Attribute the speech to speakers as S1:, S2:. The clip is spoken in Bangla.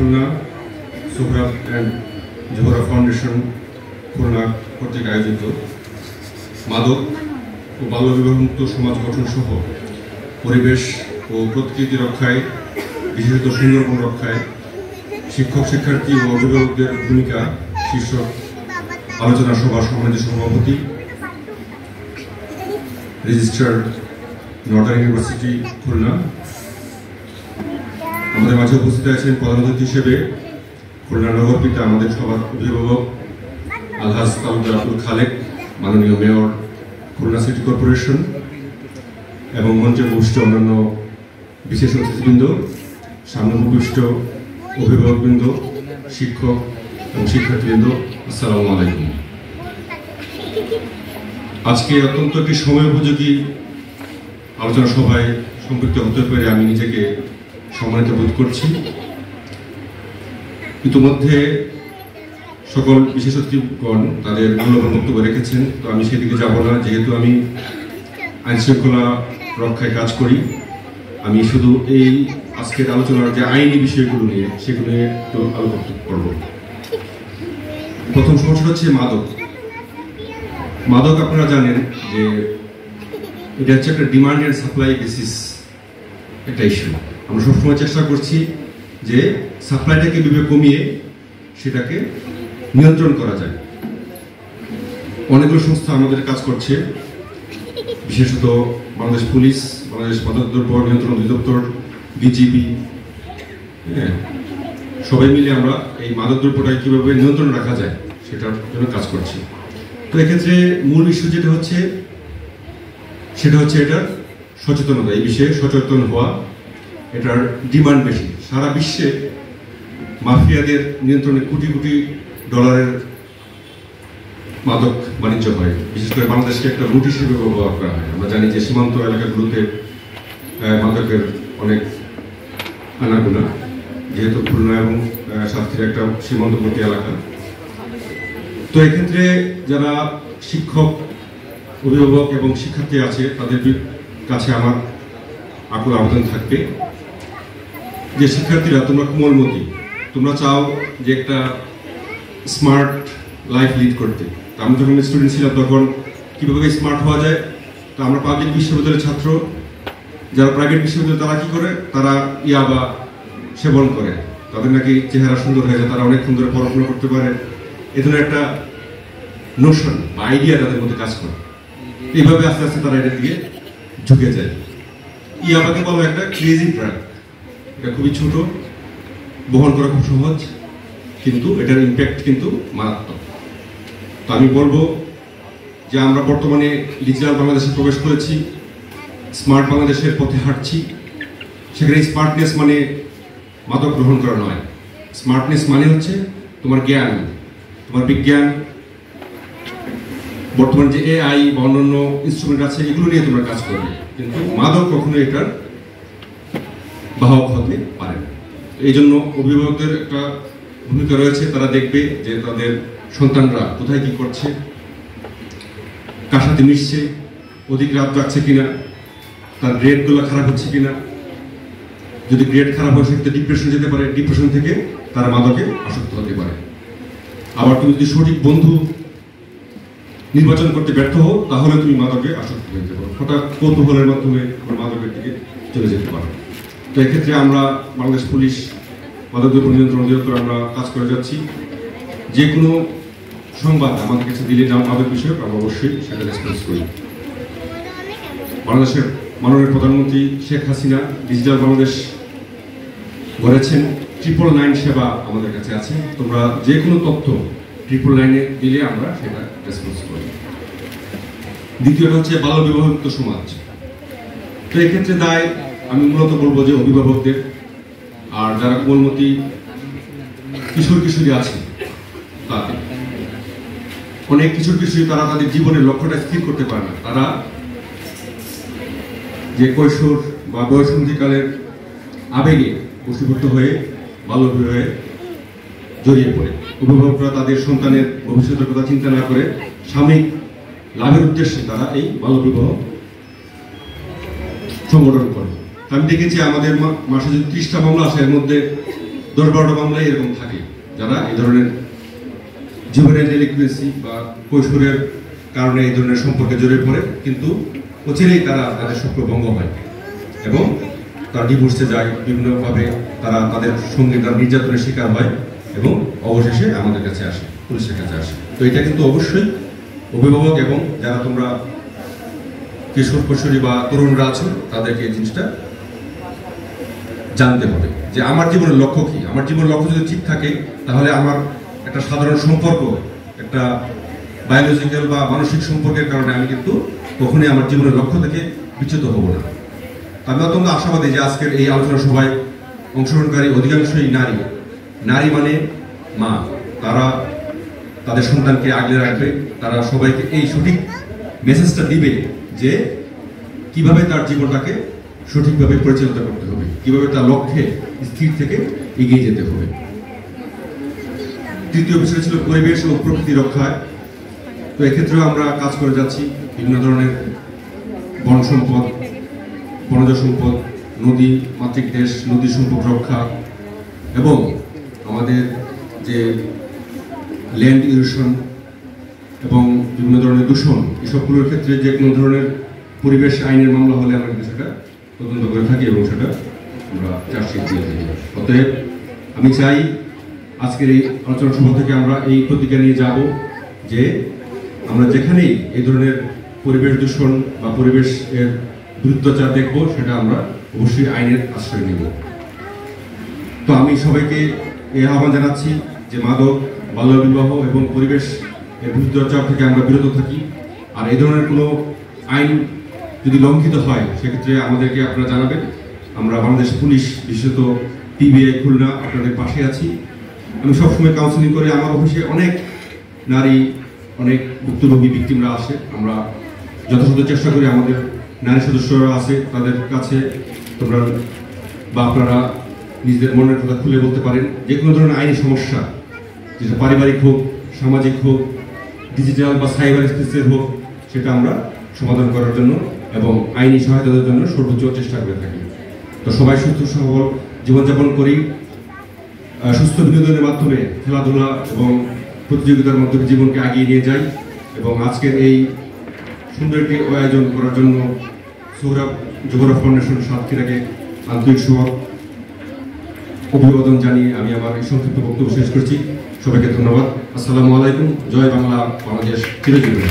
S1: খুলনা সোহরাব অ্যান্ড জোহরা ফাউন্ডেশন খুলনা কর্তৃক আয়োজিত মাদক ও বাল্যবিবাহমুক্ত সমাজ গঠন সহ পরিবেশ ও প্রকৃতি রক্ষায়, বিশেষত সুন্দরবন রক্ষায় শিক্ষক শিক্ষার্থী ও অভিভাবকদের ভূমিকা শীর্ষক আলোচনা সভার সম্মানিত সভাপতি রেজিস্ট্রার্ড নর্দার্ন ইউনিভার্সিটি খুলনা, আমাদের মাঝে উপস্থিত আছেন প্রধান অতিথি হিসেবে খুলনা নগর পিতা আমাদের সবার অভিভাবক আলহাজ তালুকদার আব্দুল খালেক, মাননীয় মেয়র খুলনা সিটি কর্পোরেশন, এবং মঞ্চে উপস্থিত অন্যান্য বিশেষ অতিথিবৃন্দ, সামনে উপস্থিত অভিভাবকবৃন্দ, শিক্ষক এবং শিক্ষার্থীবৃন্দ, আসসালামু আলাইকুম। আজকে অত্যন্ত একটি সময় উপযোগী আলোচনা সভায় সম্পৃক্ত হতে পেরে আমি নিজেকে সম্মানিত বোধ করছি। ইতিমধ্যে সকল বিশেষ অতিথিগণ তাদের মূল্যবান বক্তব্য রেখেছেন, তো আমি সেদিকে যাব না। যেহেতু আমি আইন শৃঙ্খলা রক্ষায় কাজ করি, আমি শুধু এই আজকের আলোচনার যে আইনি বিষয়গুলো নিয়ে সেগুলো নিয়ে একটু আলোকপাত করব। প্রথম সমস্যা হচ্ছে মাদক। মাদক আপনারা জানেন যে এটা হচ্ছে একটা ডিমান্ড এন্ড সাপ্লাই বেসিস একটা ইস্যু। আমরা সবসময় চেষ্টা করছি যে সাপ্লাইটাকে কিভাবে কমিয়ে সেটাকে নিয়ন্ত্রণ করা যায়। অনেকগুলো সংস্থা আমাদের কাজ করছে, বিশেষত বাংলাদেশ পুলিশ, বাংলাদেশ মাদকদ্রব্য নিয়ন্ত্রণ অধিদপ্তর, বিজিবি, সবাই মিলে আমরা এই মাদকদ্রব্যটাকে কিভাবে নিয়ন্ত্রণ রাখা যায় সেটার জন্য কাজ করছি। তো এক্ষেত্রে মূল ইস্যু যেটা হচ্ছে সেটা হচ্ছে এটার সচেতনতা, এই বিষয়ে সচেতন হওয়া। এটার ডিমান্ড বেশি, সারা বিশ্বে মাফিয়াদের নিয়ন্ত্রণে কোটি কোটি ডলারের মাদক বাণিজ্য হয়। বিশেষ করে বাংলাদেশকে একটা রুট হিসেবে ব্যবহার করা হয়। আমরা জানি যে সীমান্ত এলাকাগুলোতে মাদকের অনেক আনাগোনা, যেহেতু খুলনা এবং সাতক্ষীরা একটা সীমান্তবর্তী এলাকা। তো এক্ষেত্রে যারা শিক্ষক, অভিভাবক এবং শিক্ষার্থী আছে তাদের কাছে আমার আকুল আবেদন থাকবে যে শিক্ষার্থীরা তোমরা কোমলমতি, তোমরা চাও যে একটা স্মার্ট লাইফ লিড করতে। আমি যখন স্টুডেন্ট ছিলাম তখন কীভাবে স্মার্ট হওয়া যায়, তো আমরা পাবলিক বিশ্ববিদ্যালয়ের ছাত্র, যারা প্রাইভেট বিশ্ববিদ্যালয় তারা কি করে, তারা ইয়াবা সেবন করে, তাদের নাকি চেহারা সুন্দর হয়ে যায়, তারা অনেকক্ষণ ধরে পড়াশোনা করতে পারে, এ ধরনের একটা নোশন বা আইডিয়া তাদের মধ্যে কাজ করে। এইভাবে আস্তে আস্তে তারা এটা দিয়ে ঝুঁকে যায়। ইয়াবাকে বলা একটা ক্রেজি ড্রাগ। এটা খুবই ছোট, বহন করা খুব সহজ, কিন্তু এটার ইম্প্যাক্ট কিন্তু মারাত্মক। তো আমি বলবো যে আমরা বর্তমানে ডিজিটাল বাংলাদেশে প্রবেশ করেছি, স্মার্ট বাংলাদেশের পথে হাঁটছি। সেখানে স্মার্টনেস মানে মাদক গ্রহণ করা নয়। স্মার্টনেস মানে হচ্ছে তোমার জ্ঞান, তোমার বিজ্ঞান, বর্তমানে যে এআই বা অন্যান্য ইনস্ট্রুমেন্ট আছে এগুলো নিয়ে তোমরা কাজ করবে, কিন্তু মাদক কখনো এটার বাহক হতে পারে না। এই জন্য অভিভাবকদের একটা ভূমিকা রয়েছে, তারা দেখবে যে তাদের সন্তানরা কোথায় কি করছে, কার সাথে মিশছে, অধিক রাত যাচ্ছে কিনা, তার গ্রেডগুলো খারাপ হচ্ছে কিনা। যদি গ্রেড খারাপ হয় সেক্ষেত্রে ডিপ্রেশন যেতে পারে, ডিপ্রেশন থেকে তারা মাদকে আসক্ত হতে পারে। আবার তুমি যদি সঠিক বন্ধু নির্বাচন করতে ব্যর্থ হও তাহলে তুমি মাদকে আসক্ত হয়ে যেতে পারো, হঠাৎ কৌতূহলের মাধ্যমে মাদকের দিকে চলে যেতে পারো। তো এক্ষেত্রে আমরা বাংলাদেশ পুলিশ, মাদকদ্রব্য নিয়ন্ত্রণ অধিদপ্তর আমরা কাজ করে যাচ্ছি। যে কোনো সংবাদ আমাদের কাছে দিলে মাদক বিষয়ক আমরা অবশ্যই সেটা রেসপন্স করি। বাংলাদেশের মাননীয় প্রধানমন্ত্রী শেখ হাসিনা ডিজিটাল বাংলাদেশ গড়েছেন, 999 সেবা আমাদের কাছে আছে। তোমরা যে কোনো তথ্য 999-এ দিলে আমরা সেটা রেসপন্স করি। দ্বিতীয়টা হচ্ছে বাল্য বিবাহমুক্ত সমাজ। তো এক্ষেত্রে দায় আমি মূলত বলবো যে অভিভাবকদের, আর যারা কোমলমতি কিশোর কিশোরী আছে তাদের। অনেক কিশোর কিশোরী তারা তাদের জীবনের লক্ষ্যটা স্থির করতে পারে না, তারা যে কৈশোর বা বয়সন্ধিকালের আবেগে বশীভূত হয়ে বাল্য বিবাহে জড়িয়ে পড়ে। অভিভাবকরা তাদের সন্তানের ভবিষ্যতের কথা চিন্তা না করে সাময়িক লাভের উদ্দেশ্যে তারা এই বাল্য বিবাহ সংগঠন করে। আমি দেখেছি আমাদের মাসে যদি 30টা মামলা আসে এর মধ্যে 10-12টা মামলায় এরকম থাকে, যারা এই ধরনের জীবনের ডেলিকুয়েন্সি বা কৈশোরের কারণে এই ধরনের সম্পর্কে জড়িয়ে পড়ে, কিন্তু অচিরেই তাদের শুক্র ভঙ্গ হয় এবং তারা ডিভোর্সে যায়, বিভিন্নভাবে তারা তাদের সঙ্গে তার নির্যাতনের শিকার হয় এবং অবশেষে আমাদের কাছে আসে, পুলিশের কাছে আসে। তো এটা কিন্তু অবশ্যই অভিভাবক এবং যারা তোমরা কিশোর কৈশোরী বা তরুণরা আছো তাদেরকে এই জিনিসটা জানতে হবে যে আমার জীবনের লক্ষ্য কি। আমার জীবনের লক্ষ্য যদি ঠিক থাকে তাহলে আমার একটা সাধারণ সম্পর্ক, একটা বায়োলজিক্যাল বা মানসিক সম্পর্কের কারণে আমি কিন্তু কখনোই আমার জীবনের লক্ষ্য থেকে বিচ্যুত হব না। আমি অত্যন্ত আশাবাদী যে আজকের এই আলোচনা সভায় অংশগ্রহণকারী অধিকাংশই নারী। নারী মানে মা, তারা তাদের সন্তানকে আগলে রাখবে, তারা সবাইকে এই সঠিক মেসেজটা দিবে যে কিভাবে তার জীবনটাকে সঠিকভাবে পরিচালনা করতে হবে, কিভাবে তার লক্ষ্যে স্থির থেকে এগিয়ে যেতে হবে। তৃতীয় বিষয় ছিল পরিবেশ ও প্রকৃতি রক্ষায়। তো এক্ষেত্রেও আমরা কাজ করে যাচ্ছি, বিভিন্ন ধরনের বন সম্পদ, বনজ সম্পদ, নদী মাতৃক দেশ, নদী সম্পদ রক্ষা এবং আমাদের যে ল্যান্ড ইরোশন এবং বিভিন্ন ধরনের দূষণ, এসবগুলোর ক্ষেত্রে যে কোনো ধরনের পরিবেশ আইনের মামলা হলে আমরা কিন্তু সেটা তদন্ত করে থাকি এবং সেটা আমরা চার্জশিট দিয়ে থাকি। অতএব আমি চাই আজকের এই আলোচনা সভা থেকে আমরা এই প্রতিজ্ঞা নিয়ে যাব যে আমরা যেখানেই এই ধরনের পরিবেশ দূষণ বা পরিবেশের বিরুদ্ধাচার দেখব সেটা আমরা অবশ্যই আইনের আশ্রয় নেব। তো আমি সবাইকে এই আহ্বান জানাচ্ছি যে মাদক, বাল্যবিবাহ এবং পরিবেশ এর বিরুদ্ধাচার থেকে আমরা বিরত থাকি। আর এই ধরনের কোনো আইন যদি লঙ্ঘিত হয় সেক্ষেত্রে আমাদেরকে আপনারা জানাবেন। আমরা বাংলাদেশ পুলিশ, বিশেষত পিবিআই খুলনা, আপনাদের পাশে আছি। আমি সবসময় কাউন্সিলিং করে, আমার অফিসে অনেক নারী, অনেক ভুক্তভোগী ভিকটিমরা আসে। আমরা যথাযথ চেষ্টা করি, আমাদের নারী সদস্যরা আছে তাদের কাছে তোমরা বা আপনারা নিজেদের মনের কথা খুলে বলতে পারেন। যে কোনো ধরনের আইনি সমস্যা, যেটা পারিবারিক হোক, সামাজিক হোক, ডিজিটাল বা সাইবার স্পেসের হোক, সেটা আমরা সমাধান করার জন্য এবং আইনি সহায়তার জন্য সর্বোচ্চ চেষ্টা করে থাকি। তো সবাই সুস্থ সবল জীবনযাপন করি, সুস্থ বিনোদনের মাধ্যমে, খেলাধুলা এবং প্রতিযোগিতার মাধ্যমে জীবনকে এগিয়ে নিয়ে যাই। এবং আজকের এই সুন্দর একটি আয়োজন করার জন্য সোহরাব যুবরাজ ফাউন্ডেশন সাতক্ষীরাকে আন্তরিক অভিবাদন জানিয়ে আমি আমার এই সংক্ষিপ্ত বক্তব্য শেষ করছি। সবাইকে ধন্যবাদ। আসসালামু আলাইকুম। জয় বাংলা, বাংলাদেশ চিরজীবী।